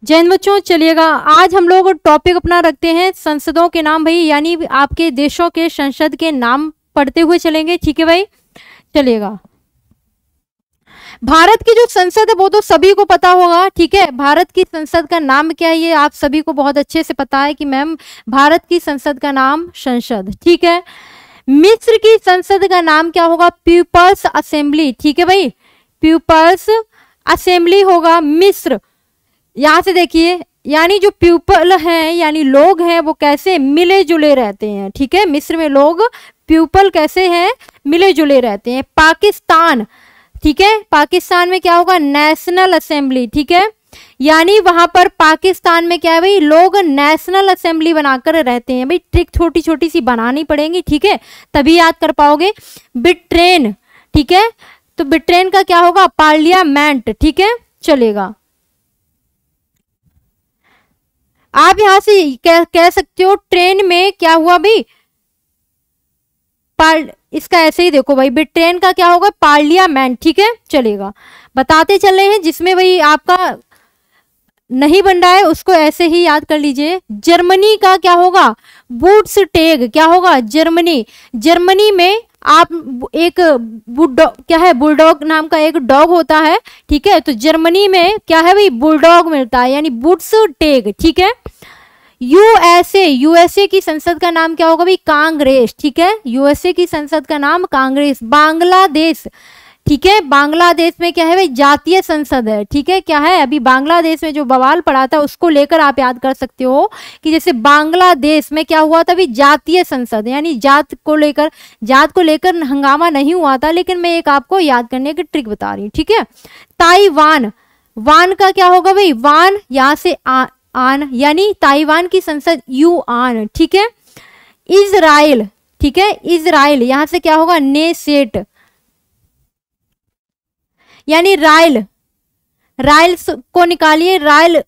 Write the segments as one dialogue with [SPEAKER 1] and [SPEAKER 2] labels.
[SPEAKER 1] जैन बच्चों चलिएगा, आज हम लोग टॉपिक अपना रखते हैं संसदों के नाम भाई, यानी आपके देशों के संसद के नाम पढ़ते हुए चलेंगे। ठीक है भाई, चलिएगा। भारत की जो संसद है वो तो सभी को पता होगा। ठीक है, भारत की संसद का नाम क्या है ये आप सभी को बहुत अच्छे से पता है कि मैम भारत की संसद का नाम संसद। ठीक है, मिस्र की संसद का नाम क्या होगा? People's Assembly. ठीक है भाई, पीपल्स असेंबली होगा मिस्र। यहां से देखिए, यानी जो पीपल हैं यानी लोग हैं वो कैसे मिले जुले रहते हैं। ठीक है, मिस्र में लोग पीपल कैसे हैं? मिले जुले रहते हैं। पाकिस्तान, ठीक है, पाकिस्तान में क्या होगा? National assembly. ठीक है, यानी वहां पर पाकिस्तान में क्या है भाई? लोग नेशनल असेंबली बनाकर रहते हैं। भाई ट्रिक छोटी छोटी सी बनानी पड़ेगी, ठीक है, तभी याद कर पाओगे। ब्रिटेन, ठीक है, तो ब्रिटेन का क्या होगा? पार्लियामेंट। ठीक है, चलेगा। आप यहां से कह सकते हो ट्रेन में क्या हुआ भाई? इसका ऐसे ही देखो भाई, ब्रिटेन का क्या होगा? पार्लियामेंट। ठीक है, चलेगा, बताते चल रहे हैं। जिसमें भाई आपका नहीं बन रहा है उसको ऐसे ही याद कर लीजिए। जर्मनी का क्या होगा? बुंडेस्टैग। क्या होगा? जर्मनी। जर्मनी में आप एक क्या है? बुलडॉग नाम का एक डॉग होता है। ठीक है, तो जर्मनी में क्या है भाई? बुलडॉग मिलता है, यानी बुंडेस्टैग। ठीक है, यूएसए, यूएसए की संसद का नाम क्या होगा भाई? कांग्रेस। ठीक है, यूएसए की संसद का नाम कांग्रेस। बांग्लादेश, ठीक है, बांग्लादेश में क्या है भाई? जातीय संसद है। ठीक है, क्या है? अभी बांग्लादेश में जो बवाल पड़ा था उसको लेकर आप याद कर सकते हो कि जैसे बांग्लादेश में क्या हुआ था भाई? जातीय संसद, यानी जात को लेकर हंगामा नहीं हुआ था, लेकिन मैं एक आपको याद करने की ट्रिक बता रही हूँ। ठीक है, ताइवान, वान का क्या होगा भाई? वान यहां से आन, यानी ताइवान की संसद यूआन। ठीक है, इजराइल, ठीक है, इजराइल यहां से क्या होगा? नेसेट, यानी राइल, राइल को निकालिए। राइल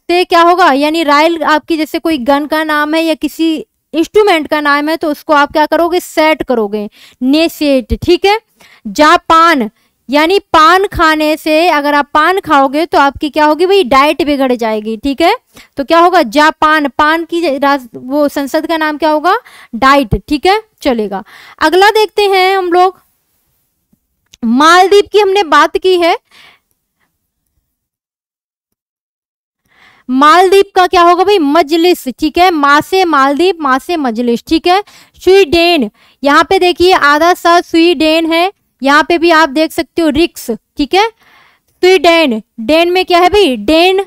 [SPEAKER 1] से क्या होगा? यानी राइल आपकी जैसे कोई गन का नाम है या किसी इंस्ट्रूमेंट का नाम है तो उसको आप क्या करोगे? सेट करोगे, नेसेट। ठीक है, जापान, यानी पान खाने से, अगर आप पान खाओगे तो आपकी क्या होगी भाई? डाइट बिगड़ जाएगी। ठीक है, तो क्या होगा? जापान, पान की वो संसद का नाम क्या होगा? डाइट। ठीक है, चलेगा। अगला देखते हैं हम लोग, मालदीव की हमने बात की है। मालदीव का क्या होगा भाई? मजलिस। ठीक है, माँ से मालदीव, माँ से मजलिस। ठीक है, स्वीडेन, यहाँ पे देखिए आधा सा स्वीडेन है, यहाँ पे भी आप देख सकते हो रिक्स। ठीक है, स्वीडेन, डेन में क्या है भाई? डेन,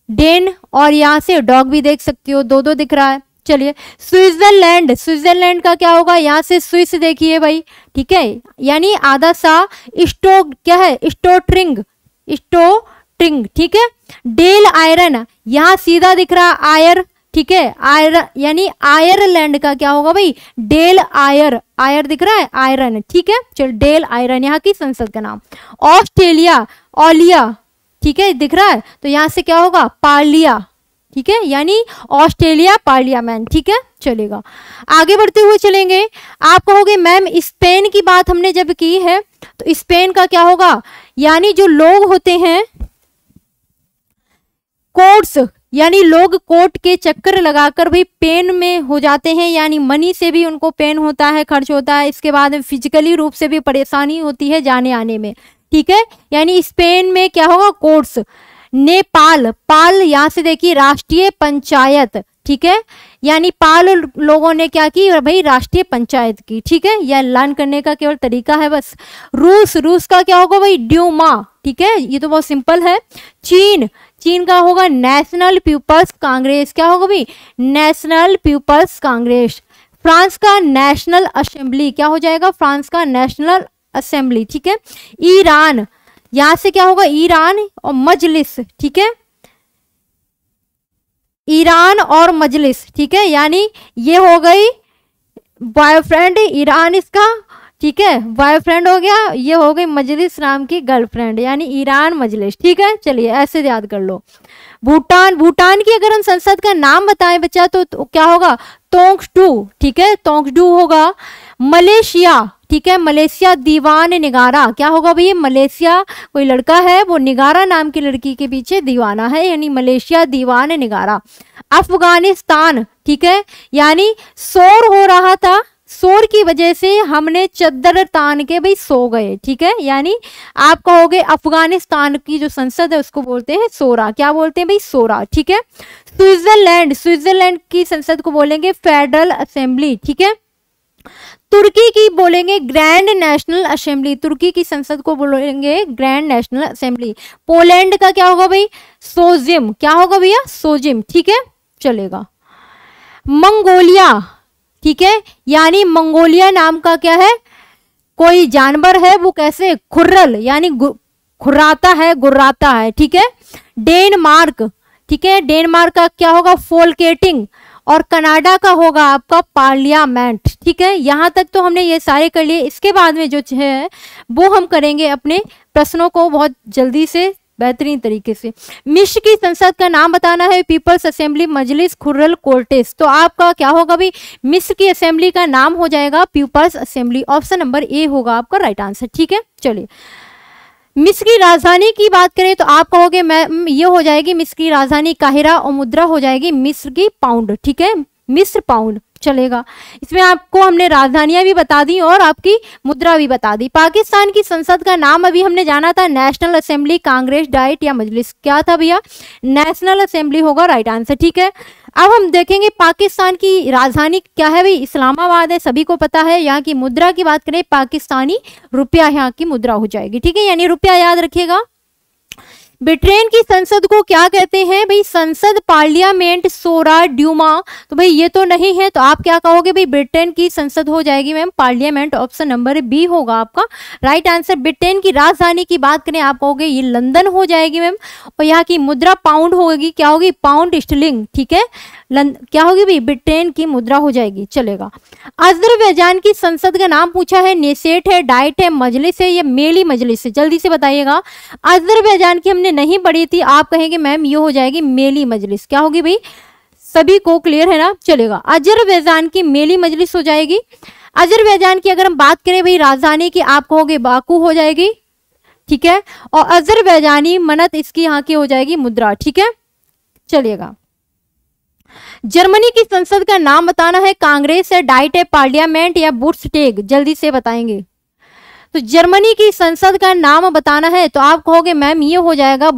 [SPEAKER 1] डेन, और यहाँ से डॉग भी देख सकते हो, दो दो दिख रहा है। चलिए, स्विट्जरलैंड, स्विट्जरलैंड का क्या होगा? यहाँ से स्विस देखिए भाई। ठीक है, यानी आधा सा स्टो क्या है? स्टोट्रिंग, स्टोट्रिंग। ठीक है, डेल आयरन, यहाँ सीधा दिख रहा आयर। ठीक है, आयर, यानी आयरलैंड का क्या होगा भाई? डेल आयर, आयर दिख रहा है, आयरन। ठीक है, चल डेल आयरन यहाँ की संसद का नाम। ऑस्ट्रेलिया, ओलिया, ठीक है, दिख रहा है, तो यहाँ से क्या होगा? पार्लिया। ठीक है, यानी ऑस्ट्रेलिया पार्लियामेंट। ठीक है, चलेगा, आगे बढ़ते हुए चलेंगे। आप कहोगे मैम स्पेन की बात हमने जब की है तो स्पेन का क्या होगा? यानी जो लोग होते हैं कोर्ट्स, यानी लोग कोर्ट के चक्कर लगाकर भाई पेन में हो जाते हैं, यानी मनी से भी उनको पेन होता है, खर्च होता है, इसके बाद फिजिकली रूप से भी परेशानी होती है जाने आने में। ठीक है, यानी स्पेन में क्या होगा? कोर्ट्स। नेपाल, पाल यहाँ से देखिए राष्ट्रीय पंचायत। ठीक है, यानी पाल लोगों ने क्या की भाई? राष्ट्रीय पंचायत की। ठीक है, यह लर्न करने का केवल तरीका है बस। रूस, रूस का क्या होगा भाई? ड्यूमा। ठीक है, ये तो बहुत सिंपल है। चीन, चीन का होगा नेशनल पीपल्स कांग्रेस। क्या होगा भाई? National People's Congress. फ्रांस का नेशनल असेंबली, क्या हो जाएगा? फ्रांस का नेशनल असेंबली। ठीक है, ईरान, यहां से क्या होगा? ईरान और मजलिस। ठीक है, ईरान और मजलिस। ठीक है, यानी ये हो गई बॉयफ्रेंड ईरान इसका। ठीक है, बॉयफ्रेंड हो गया, ये हो गई मजलिस नाम की गर्लफ्रेंड, यानी ईरान मजलिस। ठीक है, चलिए ऐसे याद कर लो। भूटान, भूटान की अगर हम संसद का नाम बताएं बच्चा तो क्या होगा? तोंगडू। ठीक है, तोंगडू होगा। मलेशिया, ठीक है। मलेशिया दीवान निगारा, क्या होगा भैया, मलेशिया कोई लड़का है वो निगारा नाम की लड़की के पीछे दीवाना है, यानी मलेशिया दीवान निगारा। अफगानिस्तान, ठीक है, यानी शोर हो रहा था, शोर की वजह से हमने चद्दर तान के भाई सो गए, ठीक है, यानी आप कहोगे अफगानिस्तान की जो संसद है उसको बोलते हैं सोरा, क्या बोलते हैं भाई, सोरा, ठीक है। स्विट्जरलैंड, स्विट्जरलैंड की संसद को बोलेंगे फेडरल असेंबली, ठीक है। तुर्की की बोलेंगे ग्रैंड नेशनल असेंबली, तुर्की की संसद को बोलेंगे ग्रैंड नेशनल असेंबली। पोलैंड का क्या होगा भाई, सोजिम, क्या होगा भैया, सोजिम, ठीक है, चलेगा। मंगोलिया, ठीक है, यानी मंगोलिया नाम का क्या है, कोई जानवर है, वो कैसे खुर्रल, यानी खुर्राता है, गुर्राता है, ठीक है। डेनमार्क, ठीक है, डेनमार्क का क्या होगा, फोल्केटिंग। और कनाडा का होगा आपका पार्लियामेंट, ठीक है। यहां तक तो हमने ये सारे कर लिए, इसके बाद में जो है वो हम करेंगे अपने प्रश्नों को बहुत जल्दी से, बेहतरीन तरीके से। मिस्र की संसद का नाम बताना है, पीपल्स असेंबली मजलिस खुर्रल कोर्टेस, तो आपका क्या होगा भाई, मिस्र की असेंबली का नाम हो जाएगा People's Assembly, option number A होगा आपका राइट आंसर, ठीक है। चलिए, मिस्र की राजधानी की बात करें तो आप कहोगे मैं ये हो जाएगी मिस्र की राजधानी काहिरा, और मुद्रा हो जाएगी मिस्र की पाउंड, ठीक है, मिस्र पाउंड, चलेगा। इसमें आपको हमने राजधानियां भी बता दी और आपकी मुद्रा भी बता दी। पाकिस्तान की संसद का नाम अभी हमने जाना था, नेशनल असेंबली, कांग्रेस, डाइट या मजलिस, क्या था भैया, नेशनल असेंबली होगा राइट आंसर, ठीक है। अब हम देखेंगे पाकिस्तान की राजधानी क्या है भाई, इस्लामाबाद है, सभी को पता है। यहाँ की मुद्रा की बात करें, पाकिस्तानी रुपया यहाँ की मुद्रा हो जाएगी, ठीक है, यानी रुपया याद रखिएगा। ब्रिटेन की संसद को क्या कहते हैं भाई, संसद, पार्लियामेंट, सोरा, ड्यूमा, तो भाई ये तो नहीं है, तो आप क्या कहोगे भाई, ब्रिटेन की संसद हो जाएगी ma'am Parliament, option number B होगा आपका राइट आंसर। ब्रिटेन की राजधानी की बात करें, आप कहोगे ये लंदन हो जाएगी मैम, और यहाँ की मुद्रा पाउंड होगी, क्या होगी, पाउंड स्टर्लिंग, ठीक है, क्या होगी भाई, ब्रिटेन की मुद्रा हो जाएगी, चलेगा। अजरबैजान की संसद का नाम पूछा है, नेसेट है, डाइट है, मजलिस है, या मेली मजलिस है, जल्दी से बताइएगा। अजरबैजान की हमने नहीं पढ़ी थी, आप कहेंगे मैम ये हो जाएगी मेली मजलिस, क्या होगी भाई, सभी को क्लियर है ना, चलेगा। अजरबैजान की मेली मजलिस हो जाएगी। अजरबैजान की अगर हम बात करें भाई राजधानी की, आप कहोगे बाकू हो जाएगी, ठीक है, और अजरबैजानी मनत इसकी यहाँ की हो जाएगी मुद्रा, ठीक है, चलिएगा। जर्मनी की संसद का नाम बताना है, कांग्रेस है, डाइट है, पार्लियामेंट या बुर्सटेग, जल्दी से बताएंगे। तो जर्मनी की संसद का नाम बताना है, तो आप कहोगे मैम ये हो जाएगा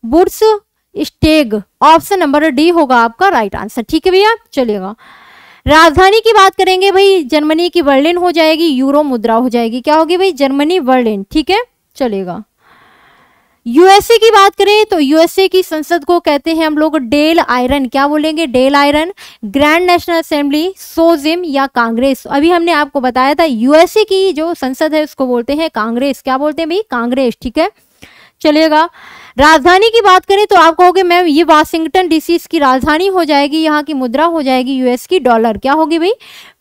[SPEAKER 1] बुर्सटेग, ऑप्शन नंबर डी होगा आपका राइट आंसर, ठीक है भैया, चलिएगा। राजधानी की बात करेंगे भाई, जर्मनी की बर्लिन हो जाएगी, यूरो मुद्रा हो जाएगी, क्या होगी भाई, जर्मनी बर्लिन, ठीक है, चलेगा। यूएसए की बात करें तो यूएसए की संसद को कहते हैं हम लोग डेल आयरन, क्या बोलेंगे, Dail Eireann. Grand national assembly, Sejm या कांग्रेस, अभी हमने आपको बताया था यूएसए की जो संसद है उसको बोलते हैं कांग्रेस, क्या बोलते हैं भाई, कांग्रेस, ठीक है, चलिएगा। राजधानी की बात करें तो आप कहोगे मैम ये वाशिंगटन डीसी इसकी राजधानी हो जाएगी, यहाँ की मुद्रा हो जाएगी यूएस की डॉलर, क्या होगी भाई,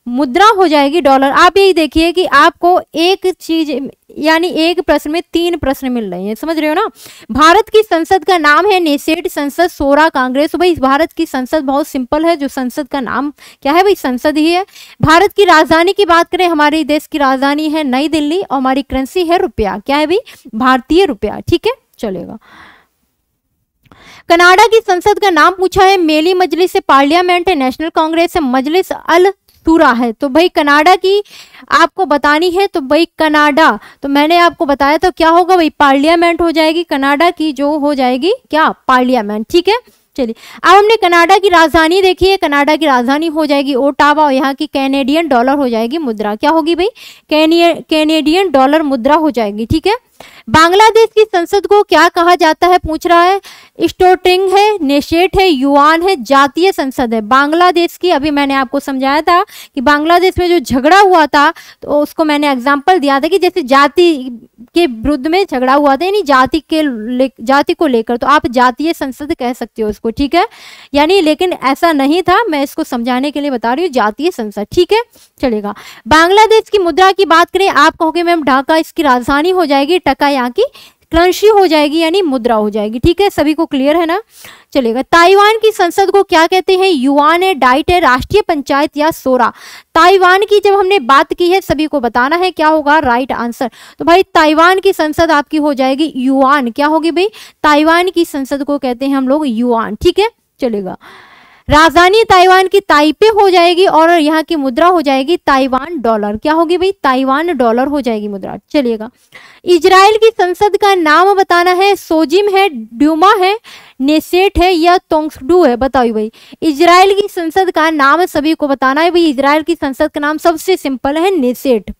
[SPEAKER 1] मुद्रा हो जाएगी डॉलर। आप यही देखिए कि आपको एक चीज यानी एक प्रश्न में 3 प्रश्न मिल रहे हैं, समझ रहे हो ना। भारत की संसद का नाम है नेसेट संसद, सोरा, कांग्रेस, तो भाई भारत की संसद बहुत सिंपल है, जो संसद का नाम क्या है भाई, संसद ही है। भारत की राजधानी की बात करें, हमारे देश की राजधानी है नई दिल्ली, और हमारी करेंसी है रुपया, क्या है भाई, भारतीय रुपया, ठीक है, चलेगा। कनाडा की संसद का नाम पूछा है, मेली मजलिस है, पार्लियामेंट है, नेशनल कांग्रेस है, मजलिस अल सूरा है, तो भाई कनाडा की आपको बतानी है, तो भाई कनाडा, तो मैंने आपको बताया तो क्या होगा भाई, पार्लियामेंट हो जाएगी, कनाडा की जो हो जाएगी क्या, पार्लियामेंट, ठीक है। चलिए, अब हमने कनाडा की राजधानी देखी है, कनाडा की राजधानी हो जाएगी ओटावा, और यहाँ की कैनेडियन डॉलर हो जाएगी मुद्रा, क्या होगी भाई, कैनेडियन डॉलर मुद्रा हो जाएगी, ठीक है। बांग्लादेश की संसद को क्या कहा जाता है पूछ रहा है, स्टोटिंग है, नेशेट है, युआन है, जातीय संसद है। बांग्लादेश की अभी मैंने आपको समझाया था कि बांग्लादेश में जो झगड़ा हुआ था तो उसको मैंने एग्जांपल दिया था कि जैसे जाति के विरुद्ध में झगड़ा हुआ था, यानी जाति को लेकर, तो आप जातीय संसद कह सकते हो उसको, ठीक है, यानी लेकिन ऐसा नहीं था, मैं इसको समझाने के लिए बता रही हूँ, जातीय संसद, ठीक है, चलेगा। बांग्लादेश की मुद्रा की बात करें, आप कहोगे मैम ढाका इसकी राजधानी हो जाएगी, टका यहाँ की करेंसी हो जाएगी यानी मुद्रा हो जाएगी। ठीक है, सभी को क्लियर है ना, चलेगा। ताइवान की संसद को क्या कहते हैं? युआन है, डाइट है, राष्ट्रीय पंचायत या सोरा। ताइवान की जब हमने बात की है सभी को बताना है क्या होगा राइट आंसर। तो भाई ताइवान की संसद आपकी हो जाएगी युआन। क्या होगी भाई? ताइवान की संसद को कहते हैं हम लोग युआन। ठीक है, चलेगा। राजधानी ताइवान की ताइपे हो जाएगी और यहाँ की मुद्रा हो जाएगी ताइवान डॉलर। क्या होगी भाई? ताइवान डॉलर हो जाएगी मुद्रा। चलिएगा। इजराइल की संसद का नाम बताना है। सोजिम है, ड्यूमा है, नेसेट है या तोंगडू है? बताओ भाई। इजराइल की संसद का नाम सभी को बताना है भाई। इजराइल की संसद का नाम सबसे सिंपल है नेसेट।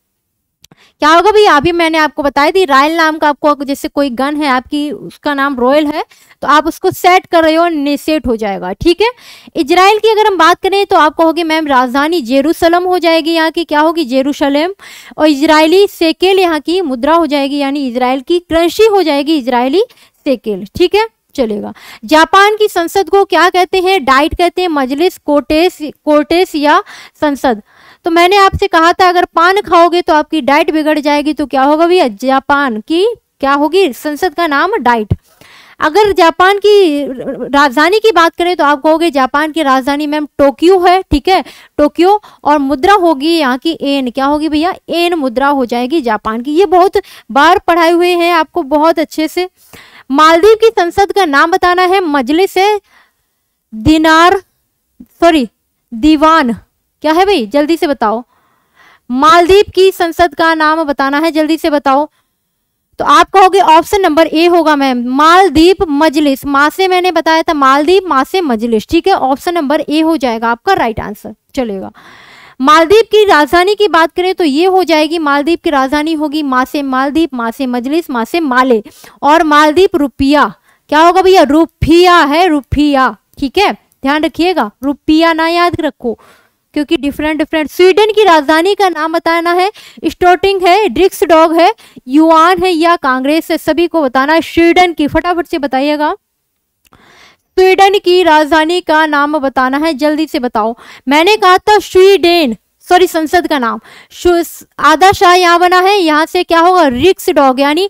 [SPEAKER 1] क्या होगा भाई? अभी मैंने आपको बताया थी रॉयल नाम का, आपको जैसे कोई गन है आपकी उसका नाम रॉयल है तो आप उसको सेट कर रहे हो, नेसेट हो जाएगा। ठीक है। इजराइल की अगर हम बात करें तो आप कहोगे मैम राजधानी जेरूसलम हो जाएगी, यहाँ की क्या होगी? जेरूशलेम। और इजरायली सेकेल यहाँ की मुद्रा हो जाएगी, यानी इजराइल की करेंसी हो जाएगी इजरायली सेकेल। ठीक है, चलेगा। जापान की संसद को क्या कहते हैं? डाइट कहते हैं, मजलिस, कोर्टेस या संसद। तो मैंने आपसे कहा था अगर पान खाओगे तो आपकी डाइट बिगड़ जाएगी, तो क्या होगा भैया? जापान की क्या होगी? संसद का नाम डाइट। अगर जापान की राजधानी की बात करें तो आप कहोगे जापान की राजधानी मैम टोक्यो है। ठीक है, टोक्यो। और मुद्रा होगी यहाँ की एन। क्या होगी भैया? एन मुद्रा हो जाएगी जापान की। ये बहुत बार पढ़ाए हुए हैं आपको बहुत अच्छे से। मालदीव की संसद का नाम बताना है। मजलिस है, दीवान। क्या है भाई? जल्दी से बताओ। मालदीव की संसद का नाम बताना है, जल्दी से बताओ। तो आप कहोगे ऑप्शन नंबर ए होगा मैम, मालदीव मजलिस। माँ से मैंने बताया था मालदीव, माँ से मजलिस। ठीक है, ऑप्शन नंबर ए हो जाएगा आपका राइट आंसर। चलेगा। मालदीव की राजधानी की बात करें तो ये हो जाएगी, मालदीव की राजधानी होगी माँ से मालदीव, माँ से मजलिस, माँ से माले। और मालदीव रुपया। क्या होगा भैया? रुपया है, रुपया। ठीक है, ध्यान रखिएगा, रुपया ना याद रखो क्योंकि डिफरेंट। स्वीडन की राजधानी का नाम बताना है। स्टोटिंग है, ड्रिक्सडॉग है, युआन है या कांग्रेस है? सभी को बताना है। स्वीडन की फटाफट से बताइएगा। स्वीडन की राजधानी का नाम बताना है, जल्दी से बताओ। मैंने कहा था स्वीडन, संसद का नाम। आधा शाह यहाँ बना है, यहाँ से क्या होगा? रिक्सडॉग, यानी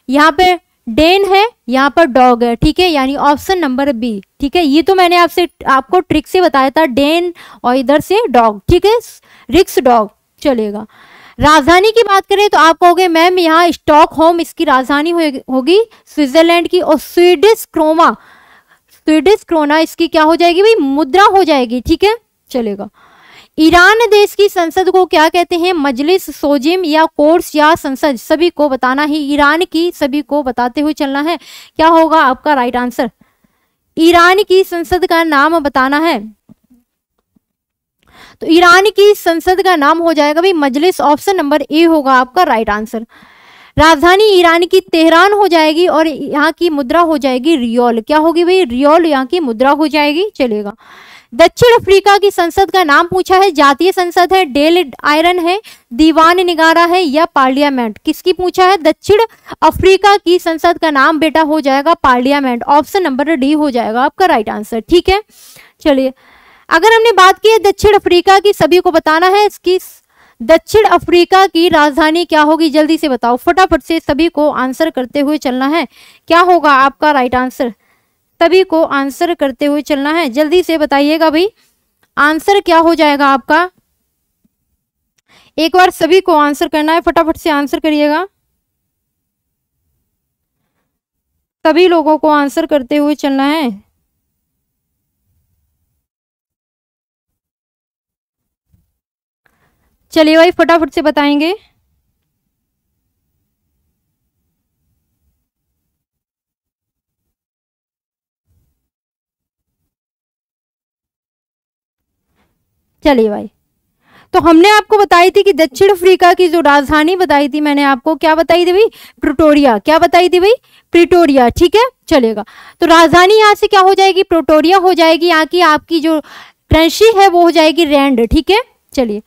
[SPEAKER 1] यहाँ पे डेन है, यहाँ पर डॉग है। ठीक है, यानी ऑप्शन नंबर बी। ठीक है, ये तो मैंने आपको ट्रिक से बताया था, डेन और इधर से डॉग। ठीक है, रिक्स डॉग। चलेगा। राजधानी की बात करें तो आप कहोगे मैम यहाँ स्टॉकहोम इसकी राजधानी होगी स्विट्जरलैंड की। और स्वीडिश क्रोना इसकी क्या हो जाएगी भाई? मुद्रा हो जाएगी। ठीक है, चलेगा। ईरान देश की संसद को क्या कहते हैं? मजलिस, सोजिम या कोर्स या संसद? सभी को बताना ही, ईरान की सभी को बताते हुए चलना है। क्या होगा आपका राइट आंसर? ईरान की संसद का नाम बताना है। तो ईरान की संसद का नाम हो जाएगा भाई मजलिस। ऑप्शन नंबर ए होगा आपका राइट आंसर। राजधानी ईरान की तेहरान हो जाएगी और यहाँ की मुद्रा हो जाएगी रियोल। क्या होगी भाई? रियोल यहाँ की मुद्रा हो जाएगी। चलेगा। दक्षिण अफ्रीका की संसद का नाम पूछा है। जातीय संसद है, डेल आयरन है, दीवान निगारा है या पार्लियामेंट? किसकी पूछा है? दक्षिण अफ्रीका की संसद का नाम बेटा हो जाएगा पार्लियामेंट। ऑप्शन नंबर डी हो जाएगा आपका राइट आंसर। ठीक है, चलिए। अगर हमने बात की है दक्षिण अफ्रीका की, सभी को बताना है इसकी दक्षिण अफ्रीका की राजधानी क्या होगी? जल्दी से बताओ, फटाफट से सभी को आंसर करते हुए चलना है। क्या होगा आपका राइट आंसर? सभी को आंसर करते हुए चलना है, जल्दी से बताइएगा भाई आंसर क्या हो जाएगा आपका। एक बार सभी को आंसर करना है, फटाफट से आंसर करिएगा। सभी लोगों को आंसर करते हुए चलना है। चलिए भाई फटाफट से बताएंगे। चलिए भाई, तो हमने आपको बताई थी कि दक्षिण अफ्रीका की जो राजधानी बताई थी, मैंने आपको क्या बताई थी भाई? प्रिटोरिया। क्या बताई थी भाई? प्रिटोरिया। ठीक है, चलेगा। तो राजधानी यहाँ से क्या हो जाएगी? प्रिटोरिया हो जाएगी। यहाँ की आपकी जो करेंसी है वो हो जाएगी रैंड। ठीक है, चलिए।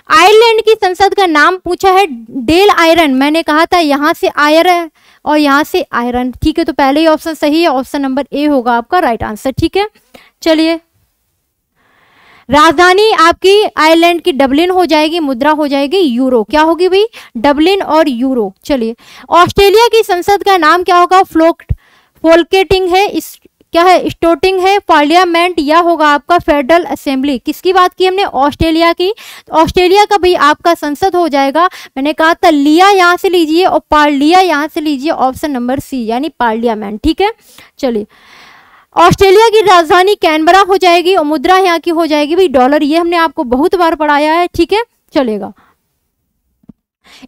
[SPEAKER 1] आयरलैंड की संसद का नाम पूछा है। Dail Eireann. मैंने कहा था यहाँ से आयरन और यहाँ से आयरन। ठीक है, तो पहले ही ऑप्शन सही है, ऑप्शन नंबर ए होगा आपका राइट आंसर। ठीक है, चलिए। राजधानी आपकी आयरलैंड की डबलिन हो जाएगी, मुद्रा हो जाएगी यूरो। क्या होगी भाई? डबलिन और यूरो। चलिए, ऑस्ट्रेलिया की संसद का नाम क्या होगा? फोल्केटिंग है, क्या है? स्टोटिंग है, पार्लियामेंट, या होगा आपका फेडरल असेंबली। किसकी बात की हमने? ऑस्ट्रेलिया की। तो ऑस्ट्रेलिया का भाई आपका संसद हो जाएगा, मैंने कहा था लिया यहाँ से लीजिए और पार्लिया यहाँ से लीजिए, ऑप्शन नंबर सी यानी पार्लियामेंट। ठीक है, चलिए, ऑस्ट्रेलिया की राजधानी कैनबरा हो जाएगी और मुद्रा यहाँ की हो जाएगी भाई डॉलर। ये हमने आपको बहुत बार पढ़ाया है। ठीक है, चलेगा।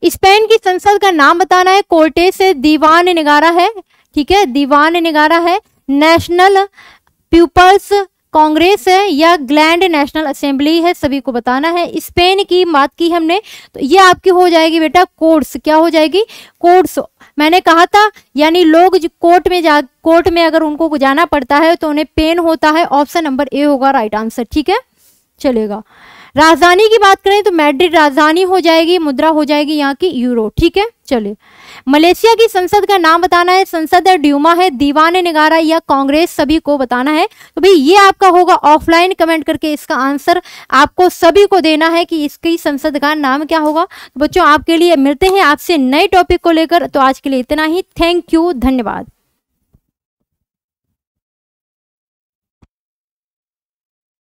[SPEAKER 1] स्पेन की संसद का नाम बताना है। कोर्टेस है, दीवान निगारा है, ठीक है, दीवान निगारा है, नेशनल पीपल्स कांग्रेस है, या ग्लैंड नेशनल असेंबली है, सभी को बताना है। स्पेन की बात की हमने तो ये आपकी हो जाएगी बेटा कोर्ट्स। क्या हो जाएगी? कोर्ट्स। मैंने कहा था यानी लोग जो कोर्ट में अगर उनको जाना पड़ता है तो उन्हें पेन होता है। ऑप्शन नंबर ए होगा राइट आंसर। ठीक है, चलेगा। राजधानी की बात करें तो मैड्रिड राजधानी हो जाएगी, मुद्रा हो जाएगी यहाँ की यूरो। ठीक है, चलिए। मलेशिया की संसद का नाम बताना है। संसद है, ड्यूमा है, दीवान निगारा या कांग्रेस, सभी को बताना है। तो भाई ये आपका होगा ऑफलाइन कमेंट करके इसका आंसर आपको सभी को देना है कि इसकी संसद का नाम क्या होगा। तो बच्चों आपके लिए मिलते हैं आपसे नए टॉपिक को लेकर। तो आज के लिए इतना ही। थैंक यू, धन्यवाद।